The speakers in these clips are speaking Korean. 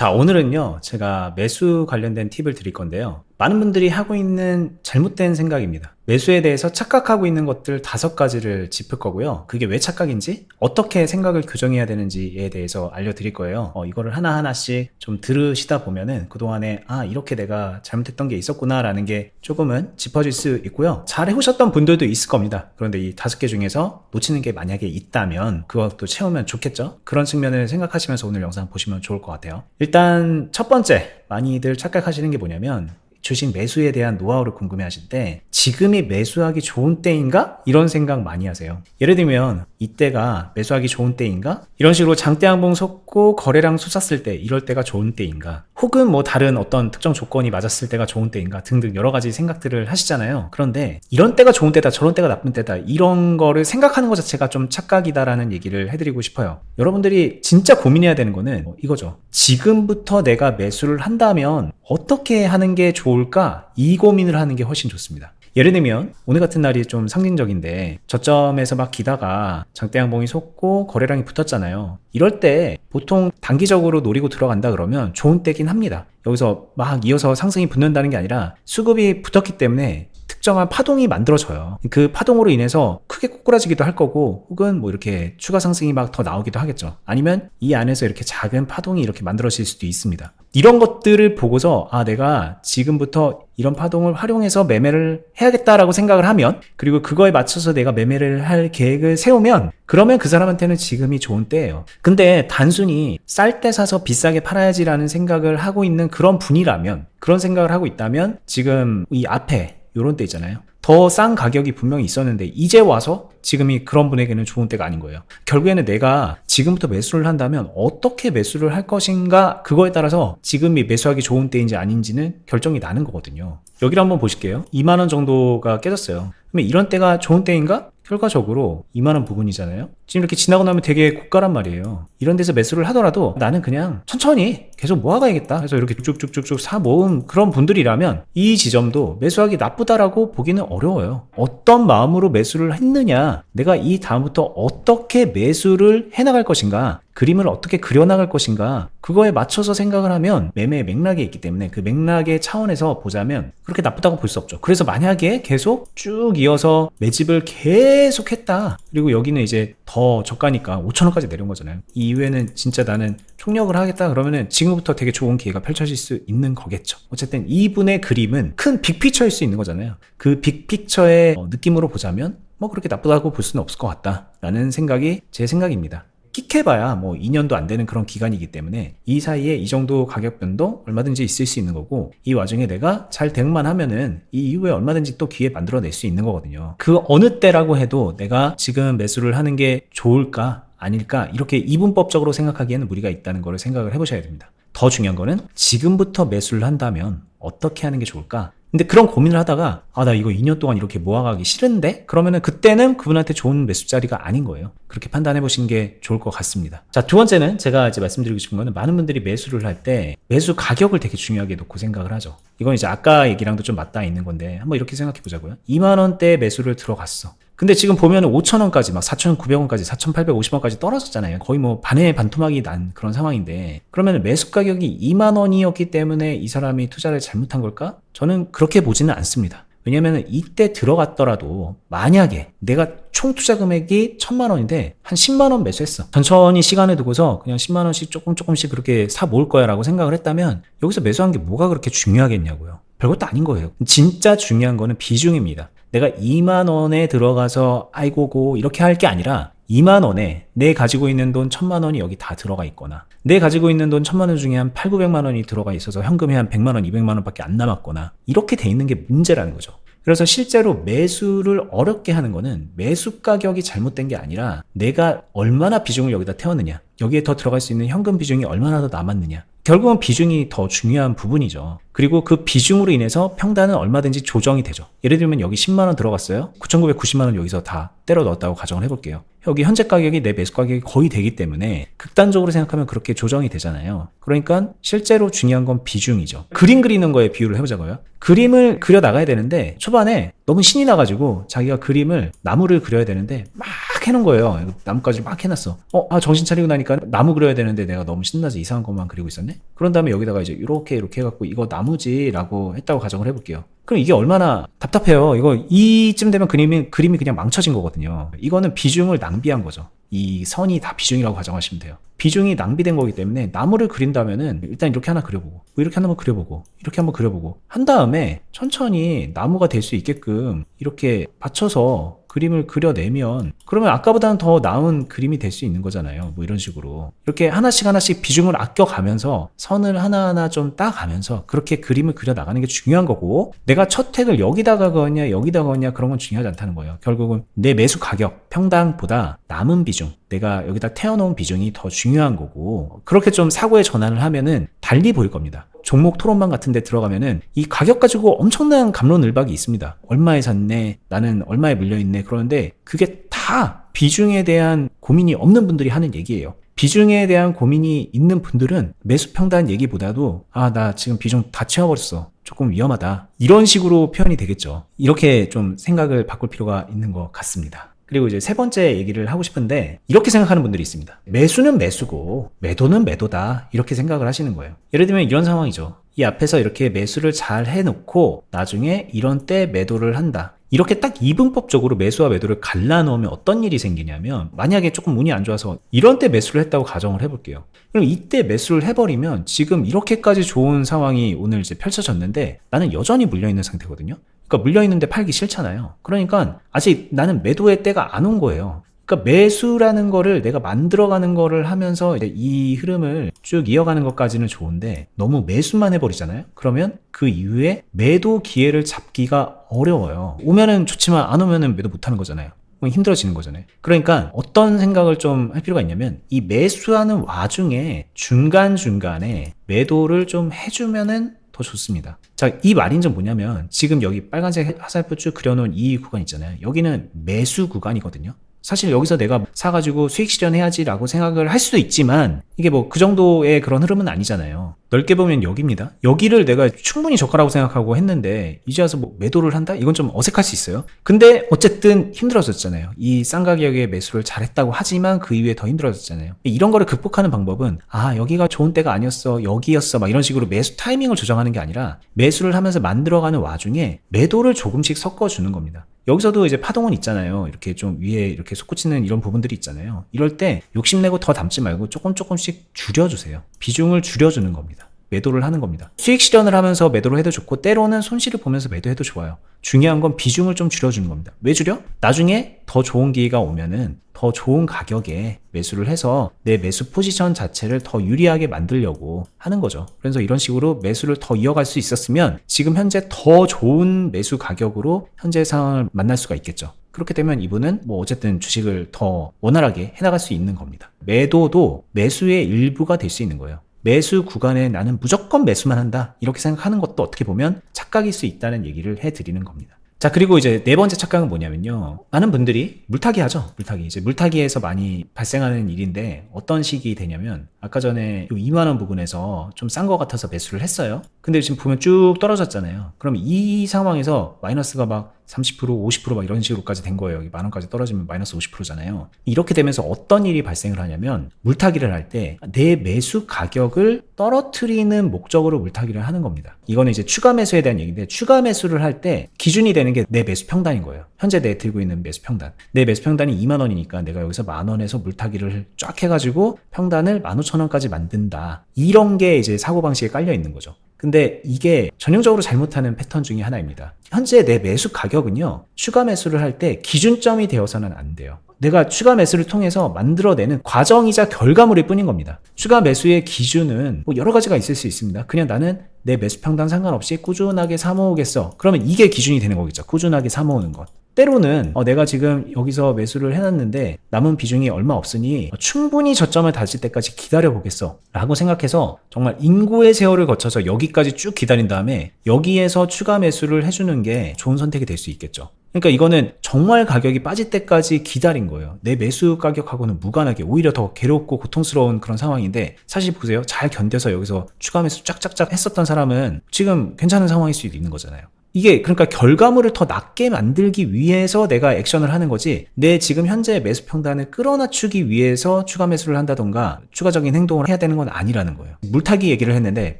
자, 오늘은요, 제가 매수 관련된 팁을 드릴 건데요. 많은 분들이 하고 있는 잘못된 생각입니다. 매수에 대해서 착각하고 있는 것들 5가지를 짚을 거고요. 그게 왜 착각인지, 어떻게 생각을 교정해야 되는지에 대해서 알려드릴 거예요. 이거를 하나하나씩 좀 들으시다 보면은 그동안에 이렇게 내가 잘못했던 게 있었구나 라는 게 조금은 짚어질 수 있고요. 잘 해오셨던 분들도 있을 겁니다. 그런데 이 5개 중에서 놓치는 게 만약에 있다면 그것도 채우면 좋겠죠? 그런 측면을 생각하시면서 오늘 영상 보시면 좋을 것 같아요. 일단 첫 번째, 많이들 착각하시는 게 뭐냐면 주식 매수에 대한 노하우를 궁금해 하실 때 지금이 매수하기 좋은 때인가? 이런 생각 많이 하세요. 예를 들면 이때가 매수하기 좋은 때인가? 이런 식으로 장대 항봉 섰고 거래량 솟았을 때 이럴 때가 좋은 때인가? 혹은 뭐 다른 어떤 특정 조건이 맞았을 때가 좋은 때인가? 등등 여러 가지 생각들을 하시잖아요. 그런데 이런 때가 좋은 때다, 저런 때가 나쁜 때다, 이런 거를 생각하는 것 자체가 좀 착각이다라는 얘기를 해드리고 싶어요. 여러분들이 진짜 고민해야 되는 거는 이거죠. 지금부터 내가 매수를 한다면 어떻게 하는 게 좋을까? 이 고민을 하는 게 훨씬 좋습니다. 예를 들면 오늘 같은 날이 좀 상징적인데 저점에서 막 기다가 장대 항봉이 솟고 거래량이 붙었잖아요. 이럴 때 보통 단기적으로 노리고 들어간다 그러면 좋은 때긴 합니다. 여기서 막 이어서 상승이 붙는다는 게 아니라 수급이 붙었기 때문에 특정한 파동이 만들어져요. 그 파동으로 인해서 크게 꼬꾸라지기도 할 거고 혹은 뭐 이렇게 추가 상승이 막 더 나오기도 하겠죠. 아니면 이 안에서 이렇게 작은 파동이 이렇게 만들어질 수도 있습니다. 이런 것들을 보고서 내가 지금부터 이런 파동을 활용해서 매매를 해야겠다라고 생각을 하면, 그리고 그거에 맞춰서 내가 매매를 할 계획을 세우면, 그러면 그 사람한테는 지금이 좋은 때예요. 근데 단순히 쌀 때 사서 비싸게 팔아야지라는 생각을 하고 있는 그런 분이라면, 그런 생각을 하고 있다면 지금 이 앞에 요런 때 있잖아요. 더 싼 가격이 분명히 있었는데 이제 와서 지금이 그런 분에게는 좋은 때가 아닌 거예요. 결국에는 내가 지금부터 매수를 한다면 어떻게 매수를 할 것인가, 그거에 따라서 지금이 매수하기 좋은 때인지 아닌지는 결정이 나는 거거든요. 여기를 한번 보실게요. 2만원 정도가 깨졌어요. 그러면 이런 때가 좋은 때인가? 결과적으로 2만원 부분이잖아요. 지금 이렇게 지나고 나면 되게 고가란 말이에요. 이런 데서 매수를 하더라도 나는 그냥 천천히 계속 모아가야겠다. 그래서 이렇게 쭉쭉쭉쭉 사 모은 그런 분들이라면 이 지점도 매수하기 나쁘다라고 보기는 어려워요. 어떤 마음으로 매수를 했느냐, 내가 이 다음부터 어떻게 매수를 해나갈 것인가, 그림을 어떻게 그려나갈 것인가, 그거에 맞춰서 생각을 하면 매매의 맥락이 있기 때문에 그 맥락의 차원에서 보자면 그렇게 나쁘다고 볼 수 없죠. 그래서 만약에 계속 쭉 이어서 매집을 계속 했다, 그리고 여기는 이제 더 저가니까 5,000원까지 내려온 거잖아요. 이 이후에는 진짜 나는 총력을 하겠다 그러면은 지금부터 되게 좋은 기회가 펼쳐질 수 있는 거겠죠. 어쨌든 이분의 그림은 큰 빅피처일 수 있는 거잖아요. 그 빅피처의 느낌으로 보자면 뭐 그렇게 나쁘다고 볼 수는 없을 것 같다라는 생각이 제 생각입니다. 끽해봐야 뭐 2년도 안 되는 그런 기간이기 때문에 이 사이에 이 정도 가격 변동 얼마든지 있을 수 있는 거고, 이 와중에 내가 잘 대응만 하면은 이 이후에 얼마든지 또 기회 만들어낼 수 있는 거거든요. 그 어느 때라고 해도 내가 지금 매수를 하는 게 좋을까 아닐까, 이렇게 이분법적으로 생각하기에는 무리가 있다는 걸 생각을 해보셔야 됩니다. 더 중요한 거는 지금부터 매수를 한다면 어떻게 하는 게 좋을까? 근데 그런 고민을 하다가 나 이거 2년 동안 이렇게 모아가기 싫은데? 그러면은 그때는 그분한테 좋은 매수 자리가 아닌 거예요. 그렇게 판단해 보시는 게 좋을 것 같습니다. 자, 두 번째는 제가 이제 말씀드리고 싶은 거는, 많은 분들이 매수를 할 때 매수 가격을 되게 중요하게 놓고 생각을 하죠. 이건 이제 아까 얘기랑도 좀 맞닿아 있는 건데 한번 이렇게 생각해 보자고요. 2만원대 매수를 들어갔어. 근데 지금 보면은 5,000원까지 막 4,900원까지 4,850원까지 떨어졌잖아요. 거의 뭐 반의 반토막이 난 그런 상황인데, 그러면 매수 가격이 2만원이었기 때문에 이 사람이 투자를 잘못한 걸까? 저는 그렇게 보지는 않습니다. 왜냐면 이때 들어갔더라도 만약에 내가 총 투자 금액이 1,000만원인데 한 10만원 매수했어. 천천히 시간을 두고서 그냥 10만원씩 조금씩 그렇게 사 모을 거야 라고 생각을 했다면 여기서 매수한 게 뭐가 그렇게 중요하겠냐고요. 별것도 아닌 거예요. 진짜 중요한 거는 비중입니다. 내가 2만원에 들어가서 아이고고 이렇게 할 게 아니라 2만원에 내 가지고 있는 돈 1,000만원이 여기 다 들어가 있거나, 내 가지고 있는 돈 1,000만원 중에 한 8,900만원이 들어가 있어서 현금이 한 100만원, 200만원밖에 안 남았거나, 이렇게 돼 있는 게 문제라는 거죠. 그래서 실제로 매수를 어렵게 하는 거는 매수 가격이 잘못된 게 아니라 내가 얼마나 비중을 여기다 태웠느냐, 여기에 더 들어갈 수 있는 현금 비중이 얼마나 더 남았느냐, 결국은 비중이 더 중요한 부분이죠. 그리고 그 비중으로 인해서 평단은 얼마든지 조정이 되죠. 예를 들면 여기 10만원 들어갔어요. 9,990만원 여기서 다 때려 넣었다고 가정을 해볼게요. 여기 현재 가격이 내 매수 가격이 거의 되기 때문에 극단적으로 생각하면 그렇게 조정이 되잖아요. 그러니까 실제로 중요한 건 비중이죠. 그림 그리는 거에 비유를 해보자고요. 그림을 그려 나가야 되는데 초반에 너무 신이 나가지고 자기가 그림을 나무를 그려야 되는데 막 막 해놓은 거예요. 나뭇가지를 막 해놨어. 정신 차리고 나니까 나무 그려야 되는데 내가 너무 신나서 이상한 것만 그리고 있었네? 그런 다음에 여기다가 이제 이렇게 해갖고 이거 나무지라고 했다고 가정을 해볼게요. 그럼 이게 얼마나 답답해요. 이거 이쯤 되면 그림이 그냥 망쳐진 거거든요. 이거는 비중을 낭비한 거죠. 이 선이 다 비중이라고 가정하시면 돼요. 비중이 낭비된 거기 때문에 나무를 그린다면은 일단 이렇게 하나 그려보고 뭐 이렇게 한번 그려보고 이렇게 한번 그려보고 한 다음에 천천히 나무가 될 수 있게끔 이렇게 받쳐서 그림을 그려내면 그러면 아까보다는 더 나은 그림이 될 수 있는 거잖아요. 뭐 이런 식으로 이렇게 하나씩 비중을 아껴가면서 선을 하나하나 좀 따가면서 그렇게 그림을 그려 나가는 게 중요한 거고, 내가 첫 획을 여기다가 그었냐 여기다가 그었냐 그런 건 중요하지 않다는 거예요. 결국은 내 매수 가격 평당보다 남은 비중, 내가 여기다 태워놓은 비중이 더 중요한 거고, 그렇게 좀 사고의 전환을 하면은 달리 보일 겁니다. 종목 토론방 같은 데 들어가면은 이 가격 가지고 엄청난 갑론을박이 있습니다. 얼마에 샀네, 나는 얼마에 물려있네, 그러는데 그게 다 비중에 대한 고민이 없는 분들이 하는 얘기예요. 비중에 대한 고민이 있는 분들은 매수 평단 얘기보다도 나 지금 비중 다 채워버렸어, 조금 위험하다, 이런 식으로 표현이 되겠죠. 이렇게 좀 생각을 바꿀 필요가 있는 것 같습니다. 그리고 이제 세 번째 얘기를 하고 싶은데, 이렇게 생각하는 분들이 있습니다. 매수는 매수고 매도는 매도다, 이렇게 생각을 하시는 거예요. 예를 들면 이런 상황이죠. 이 앞에서 이렇게 매수를 잘 해놓고 나중에 이런 때 매도를 한다. 이렇게 딱 이분법적으로 매수와 매도를 갈라놓으면 어떤 일이 생기냐면, 만약에 조금 운이 안 좋아서 이런 때 매수를 했다고 가정을 해볼게요. 그럼 이때 매수를 해버리면 지금 이렇게까지 좋은 상황이 오늘 이제 펼쳐졌는데 나는 여전히 물려있는 상태거든요. 그러니까 물려있는데 팔기 싫잖아요. 그러니까 아직 나는 매도의 때가 안 온 거예요. 그러니까 매수라는 거를 내가 만들어가는 거를 하면서 이제 이 흐름을 쭉 이어가는 것까지는 좋은데, 너무 매수만 해버리잖아요. 그러면 그 이후에 매도 기회를 잡기가 어려워요. 오면은 좋지만 안 오면은 매도 못하는 거잖아요. 힘들어지는 거잖아요. 그러니까 어떤 생각을 좀 할 필요가 있냐면, 이 매수하는 와중에 중간중간에 매도를 좀 해주면은 더 좋습니다. 자, 이 말인좀 뭐냐면, 지금 여기 빨간색 화살표 쭉 그려놓은 이 구간 있잖아요. 여기는 매수 구간이거든요. 사실 여기서 내가 사가지고 수익 실현해야지 라고 생각을 할 수도 있지만, 이게 뭐 그 정도의 그런 흐름은 아니잖아요. 넓게 보면 여기입니다. 여기를 내가 충분히 저가라고 생각하고 했는데 이제 와서 뭐 매도를 한다? 이건 좀 어색할 수 있어요. 근데 어쨌든 힘들어졌잖아요. 이 싼 가격에 매수를 잘했다고 하지만 그 이후에 더 힘들어졌잖아요. 이런 거를 극복하는 방법은 여기가 좋은 때가 아니었어, 여기였어, 막 이런 식으로 매수 타이밍을 조정하는 게 아니라, 매수를 하면서 만들어가는 와중에 매도를 조금씩 섞어주는 겁니다. 여기서도 이제 파동은 있잖아요. 이렇게 좀 위에 이렇게 솟구치는 이런 부분들이 있잖아요. 이럴 때 욕심내고 더 담지 말고 조금씩 줄여주세요. 비중을 줄여주는 겁니다. 매도를 하는 겁니다. 수익 실현을 하면서 매도를 해도 좋고, 때로는 손실을 보면서 매도해도 좋아요. 중요한 건 비중을 좀 줄여주는 겁니다. 왜 줄여? 나중에 더 좋은 기회가 오면은 더 좋은 가격에 매수를 해서 내 매수 포지션 자체를 더 유리하게 만들려고 하는 거죠. 그래서 이런 식으로 매수를 더 이어갈 수 있었으면 지금 현재 더 좋은 매수 가격으로 현재 상황을 만날 수가 있겠죠. 그렇게 되면 이분은 뭐 어쨌든 주식을 더 원활하게 해나갈 수 있는 겁니다. 매도도 매수의 일부가 될 수 있는 거예요. 매수 구간에 나는 무조건 매수만 한다, 이렇게 생각하는 것도 어떻게 보면 착각일 수 있다는 얘기를 해드리는 겁니다. 자, 그리고 이제 네 번째 착각은 뭐냐면요, 많은 분들이 물타기 하죠. 이제 물타기에서 많이 발생하는 일인데, 어떤 식이 되냐면, 아까 전에 2만원 부분에서 좀 싼 거 같아서 매수를 했어요. 근데 지금 보면 쭉 떨어졌잖아요. 그럼 이 상황에서 마이너스가 막 30%, 50% 이런 식으로까지 된 거예요. 여기 만원까지 떨어지면 마이너스 50%잖아요. 이렇게 되면서 어떤 일이 발생을 하냐면, 물타기를 할 때 내 매수 가격을 떨어뜨리는 목적으로 물타기를 하는 겁니다. 이거는 이제 추가 매수에 대한 얘기인데, 추가 매수를 할 때 기준이 되는 게 내 매수 평단인 거예요. 현재 내 들고 있는 매수 평단. 내 매수 평단이 2만원이니까 내가 여기서 만원에서 물타기를 쫙 해가지고 평단을 15,000원까지 만든다. 이런 게 이제 사고방식에 깔려 있는 거죠. 근데 이게 전형적으로 잘못하는 패턴 중에 하나입니다. 현재 내 매수 가격은요, 추가 매수를 할 때 기준점이 되어서는 안 돼요. 내가 추가 매수를 통해서 만들어내는 과정이자 결과물일 뿐인 겁니다. 추가 매수의 기준은 뭐 여러 가지가 있을 수 있습니다. 그냥 나는 내 매수 평단 상관없이 꾸준하게 사모으겠어. 그러면 이게 기준이 되는 거겠죠. 꾸준하게 사모으는 것. 때로는 내가 지금 여기서 매수를 해놨는데 남은 비중이 얼마 없으니 충분히 저점을 다질 때까지 기다려보겠어 라고 생각해서 정말 인고의 세월을 거쳐서 여기까지 쭉 기다린 다음에 여기에서 추가 매수를 해주는 게 좋은 선택이 될 수 있겠죠. 그러니까 이거는 정말 가격이 빠질 때까지 기다린 거예요. 내 매수 가격하고는 무관하게 오히려 더 괴롭고 고통스러운 그런 상황인데, 사실 보세요. 잘 견뎌서 여기서 추가 매수 쫙쫙쫙 했었던 사람은 지금 괜찮은 상황일 수도 있는 거잖아요. 이게 그러니까 결과물을 더 낮게 만들기 위해서 내가 액션을 하는 거지, 내 지금 현재 매수 평단을 끌어낮추기 위해서 추가 매수를 한다던가 추가적인 행동을 해야 되는 건 아니라는 거예요. 물타기 얘기를 했는데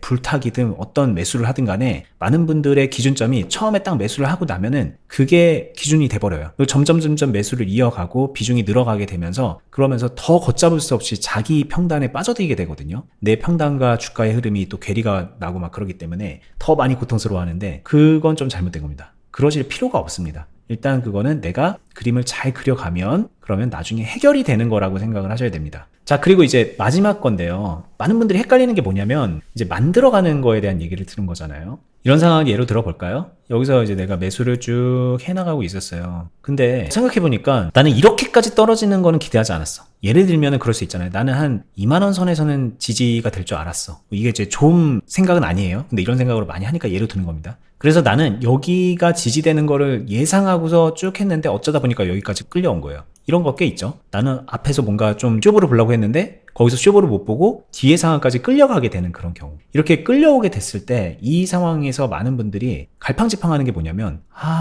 불타기든 어떤 매수를 하든 간에 많은 분들의 기준점이 처음에 딱 매수를 하고 나면은 그게 기준이 돼버려요. 점점 매수를 이어가고 비중이 늘어가게 되면서 그러면서 더 걷잡을 수 없이 자기 평단에 빠져들게 되거든요. 내 평단과 주가의 흐름이 또 괴리가 나고 막 그러기 때문에 더 많이 고통스러워하는데, 그건 좀 잘못된 겁니다. 그러실 필요가 없습니다. 일단 그거는 내가 그림을 잘 그려가면 그러면 나중에 해결이 되는 거라고 생각을 하셔야 됩니다. 자, 그리고 이제 마지막 건데요. 많은 분들이 헷갈리는 게 뭐냐면 이제 만들어가는 거에 대한 얘기를 들은 거잖아요. 이런 상황 예로 들어볼까요? 여기서 이제 내가 매수를 쭉 해나가고 있었어요. 근데 생각해보니까 나는 이렇게까지 떨어지는 거는 기대하지 않았어. 예를 들면 그럴 수 있잖아요. 나는 한 2만원 선에서는 지지가 될 줄 알았어. 이게 이제 좋은 생각은 아니에요. 근데 이런 생각으로 많이 하니까 예로 드는 겁니다. 그래서 나는 여기가 지지되는 거를 예상하고서 쭉 했는데 어쩌다 보니까 여기까지 끌려온 거예요. 이런 거 꽤 있죠. 나는 앞에서 뭔가 좀 쇼부를 보려고 했는데 거기서 쇼부를 못 보고 뒤에 상황까지 끌려가게 되는 그런 경우. 이렇게 끌려오게 됐을 때 이 상황에서 많은 분들이 갈팡질팡하는 게 뭐냐면,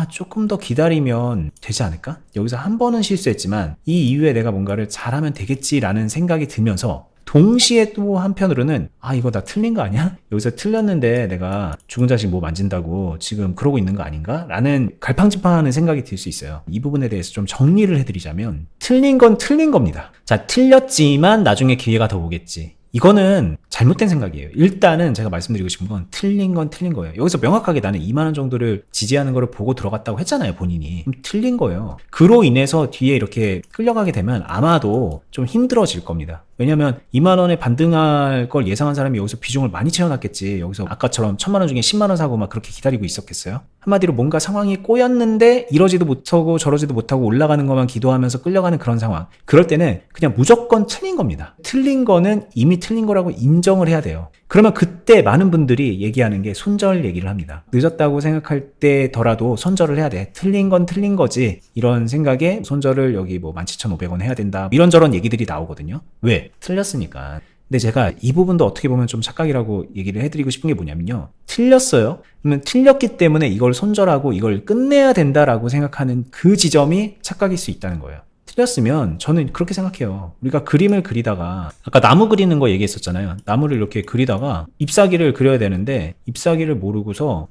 조금 더 기다리면 되지 않을까? 여기서 한 번은 실수했지만 이 이후에 내가 뭔가를 잘하면 되겠지라는 생각이 들면서 동시에 또 한편으로는 이거 나 틀린 거 아니야? 여기서 틀렸는데 내가 죽은 자식 뭐 만진다고 지금 그러고 있는 거 아닌가? 라는 갈팡질팡하는 생각이 들 수 있어요. 이 부분에 대해서 좀 정리를 해드리자면 틀린 건 틀린 겁니다. 자, 틀렸지만 나중에 기회가 더 오겠지. 이거는 잘못된 생각이에요. 일단은 제가 말씀드리고 싶은 건 틀린 건 틀린 거예요. 여기서 명확하게 나는 2만원 정도를 지지하는 거를 보고 들어갔다고 했잖아요, 본인이. 틀린 거예요. 그로 인해서 뒤에 이렇게 끌려가게 되면 아마도 좀 힘들어질 겁니다. 왜냐면 2만원에 반등할 걸 예상한 사람이 여기서 비중을 많이 채워놨겠지. 여기서 아까처럼 1000만원 중에 10만원 사고 막 그렇게 기다리고 있었겠어요? 한마디로 뭔가 상황이 꼬였는데 이러지도 못하고 저러지도 못하고 올라가는 것만 기도하면서 끌려가는 그런 상황. 그럴 때는 그냥 무조건 틀린 겁니다. 틀린 거는 이미 틀린 거라고 인정을 해야 돼요. 그러면 그때 많은 분들이 얘기하는 게 손절 얘기를 합니다. 늦었다고 생각할 때더라도 손절을 해야 돼. 틀린 건 틀린 거지. 이런 생각에 손절을 여기 뭐 17,500원 해야 된다. 이런저런 얘기들이 나오거든요. 왜? 틀렸으니까. 근데 제가 이 부분도 어떻게 보면 좀 착각이라고 얘기를 해드리고 싶은 게 뭐냐면요. 틀렸어요. 그러면 틀렸기 때문에 이걸 손절하고 이걸 끝내야 된다라고 생각하는 그 지점이 착각일 수 있다는 거예요. 틀렸으면 저는 그렇게 생각해요. 우리가 그림을 그리다가 아까 나무 그리는 거 얘기했었잖아요. 나무를 이렇게 그리다가 잎사귀를 그려야 되는데 잎사귀를 모르고서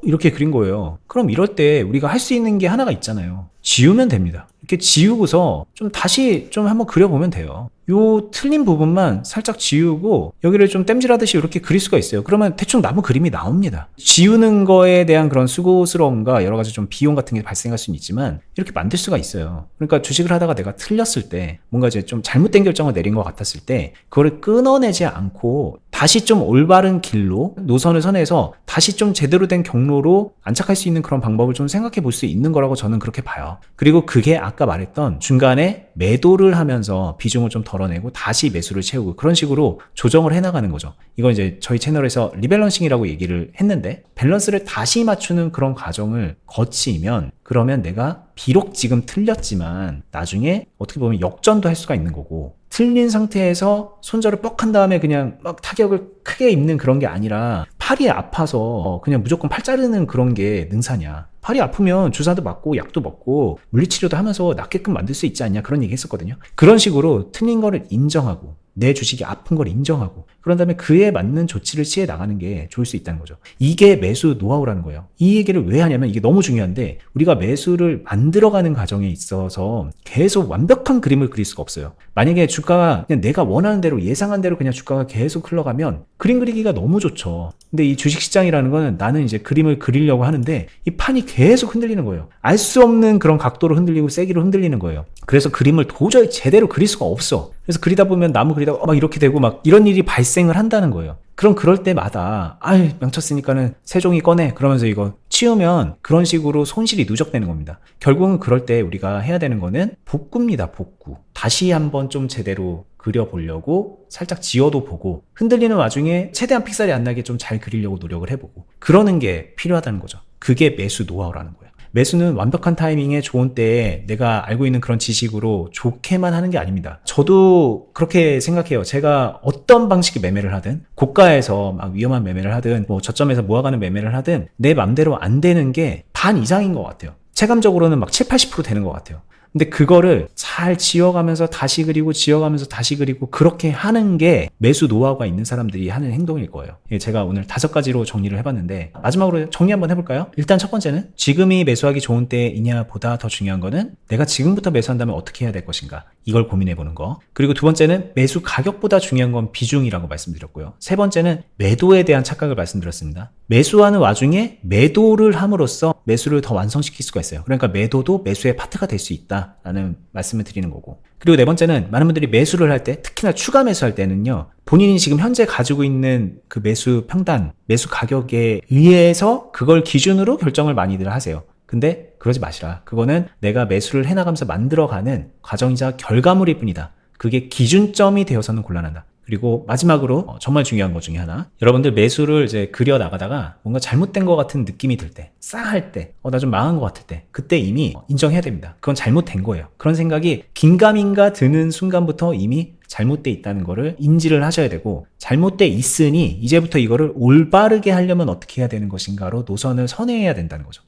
이렇게 그린 거예요. 그럼 이럴 때 우리가 할 수 있는 게 하나가 있잖아요. 지우면 됩니다. 이렇게 지우고서 좀 다시 좀 한번 그려보면 돼요. 요 틀린 부분만 살짝 지우고 여기를 좀 땜질하듯이 이렇게 그릴 수가 있어요. 그러면 대충 나무 그림이 나옵니다. 지우는 거에 대한 그런 수고스러움과 여러 가지 좀 비용 같은 게 발생할 수는 있지만 이렇게 만들 수가 있어요. 그러니까 주식을 하다가 내가 틀렸을 때 뭔가 이제 좀 잘못된 결정을 내린 것 같았을 때 그거를 끊어내지 않고 다시 좀 올바른 길로 노선을 선해서 다시 좀 제대로 된 경로로 안착할 수 있는 그런 방법을 좀 생각해 볼 수 있는 거라고 저는 그렇게 봐요. 그리고 그게 아까 말했던 중간에 매도를 하면서 비중을 좀 덜어내고 다시 매수를 채우고 그런 식으로 조정을 해나가는 거죠. 이건 이제 저희 채널에서 리밸런싱이라고 얘기를 했는데 밸런스를 다시 맞추는 그런 과정을 거치면 그러면 내가 비록 지금 틀렸지만 나중에 어떻게 보면 역전도 할 수가 있는 거고, 틀린 상태에서 손절을 뻑 한 다음에 그냥 막 타격을 크게 입는 그런 게 아니라 팔이 아파서 그냥 무조건 팔 자르는 그런 게 능사냐. 팔이 아프면 주사도 맞고 약도 먹고 물리치료도 하면서 낫게끔 만들 수 있지 않냐, 그런 얘기 했었거든요. 그런 식으로 틀린 거를 인정하고 내 주식이 아픈 걸 인정하고 그런 다음에 그에 맞는 조치를 취해 나가는 게 좋을 수 있다는 거죠. 이게 매수 노하우라는 거예요. 이 얘기를 왜 하냐면 이게 너무 중요한데 우리가 매수를 만들어가는 과정에 있어서 계속 완벽한 그림을 그릴 수가 없어요. 만약에 주가가 그냥 내가 원하는 대로 예상한 대로 그냥 주가가 계속 흘러가면 그림 그리기가 너무 좋죠. 근데 이 주식시장이라는 거는 나는 이제 그림을 그리려고 하는데 이 판이 계속 흔들리는 거예요. 알 수 없는 그런 각도로 흔들리고 세기로 흔들리는 거예요. 그래서 그림을 도저히 제대로 그릴 수가 없어. 그래서 그리다 보면 나무 그리다가 막 이렇게 되고 막 이런 일이 발생을 한다는 거예요. 그럼 그럴 때마다 망쳤으니까는 세종이 꺼내 그러면서 이거 치우면 그런 식으로 손실이 누적되는 겁니다. 결국은 그럴 때 우리가 해야 되는 거는 복구입니다. 복구. 다시 한번 좀 제대로 그려보려고 살짝 지어도 보고 흔들리는 와중에 최대한 픽살이 안 나게 좀 잘 그리려고 노력을 해보고 그러는 게 필요하다는 거죠. 그게 매수 노하우라는 거예요. 매수는 완벽한 타이밍에 좋은 때에 내가 알고 있는 그런 지식으로 좋게만 하는 게 아닙니다. 저도 그렇게 생각해요. 제가 어떤 방식의 매매를 하든, 고가에서 막 위험한 매매를 하든, 뭐 저점에서 모아가는 매매를 하든 내 맘대로 안 되는 게 반 이상인 것 같아요. 체감적으로는 막 7, 80% 되는 것 같아요. 근데 그거를 잘 지어가면서 다시 그리고 지어가면서 다시 그리고 그렇게 하는 게 매수 노하우가 있는 사람들이 하는 행동일 거예요. 제가 오늘 5가지로 정리를 해봤는데 마지막으로 정리 한번 해볼까요? 일단 첫 번째는 지금이 매수하기 좋은 때이냐 보다 더 중요한 거는 내가 지금부터 매수한다면 어떻게 해야 될 것인가, 이걸 고민해보는 거. 그리고 두 번째는 매수 가격보다 중요한 건 비중이라고 말씀드렸고요. 세 번째는 매도에 대한 착각을 말씀드렸습니다. 매수하는 와중에 매도를 함으로써 매수를 더 완성시킬 수가 있어요. 그러니까 매도도 매수의 파트가 될 수 있다라는 말씀을 드리는 거고. 그리고 네 번째는 많은 분들이 매수를 할 때, 특히나 추가 매수할 때는요, 본인이 지금 현재 가지고 있는 그 매수 평단, 매수 가격에 의해서 그걸 기준으로 결정을 많이들 하세요. 근데 그러지 마시라. 그거는 내가 매수를 해나가면서 만들어가는 과정이자 결과물일 뿐이다. 그게 기준점이 되어서는 곤란하다. 그리고 마지막으로 정말 중요한 것 중에 하나, 여러분들 매수를 이제 그려 나가다가 뭔가 잘못된 것 같은 느낌이 들 때, 싸할 때, 나 좀 망한 것 같을 때, 그때 이미 인정해야 됩니다. 그건 잘못된 거예요. 그런 생각이 긴가민가 드는 순간부터 이미 잘못돼 있다는 거를 인지를 하셔야 되고, 잘못돼 있으니 이제부터 이거를 올바르게 하려면 어떻게 해야 되는 것인가로 노선을 선회해야 된다는 거죠.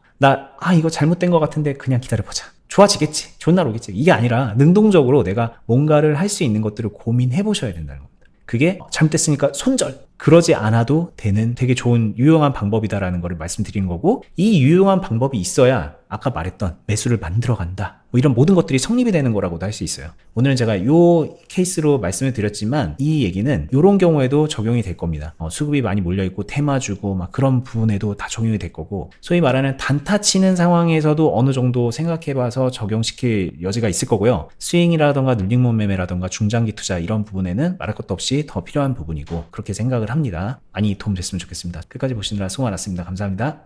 이거 잘못된 것 같은데 그냥 기다려보자. 좋아지겠지. 좋은 날 오겠지. 이게 아니라 능동적으로 내가 뭔가를 할 수 있는 것들을 고민해 보셔야 된다는 겁니다. 그게 잘못됐으니까 손절. 그러지 않아도 되는 되게 좋은 유용한 방법이다라는 거를 말씀드리는 거고, 이 유용한 방법이 있어야 아까 말했던 매수를 만들어 간다, 뭐 이런 모든 것들이 성립이 되는 거라고도 할 수 있어요. 오늘은 제가 이 케이스로 말씀을 드렸지만 이 얘기는 이런 경우에도 적용이 될 겁니다. 수급이 많이 몰려있고 테마 주고 막 그런 부분에도 다 적용이 될 거고, 소위 말하는 단타 치는 상황에서도 어느 정도 생각해봐서 적용시킬 여지가 있을 거고요. 스윙이라던가 눌림목 매매라던가 중장기 투자 이런 부분에는 말할 것도 없이 더 필요한 부분이고, 그렇게 생각을 합니다. 많이 도움됐으면 좋겠습니다. 끝까지 보시느라 수고 많았습니다. 감사합니다.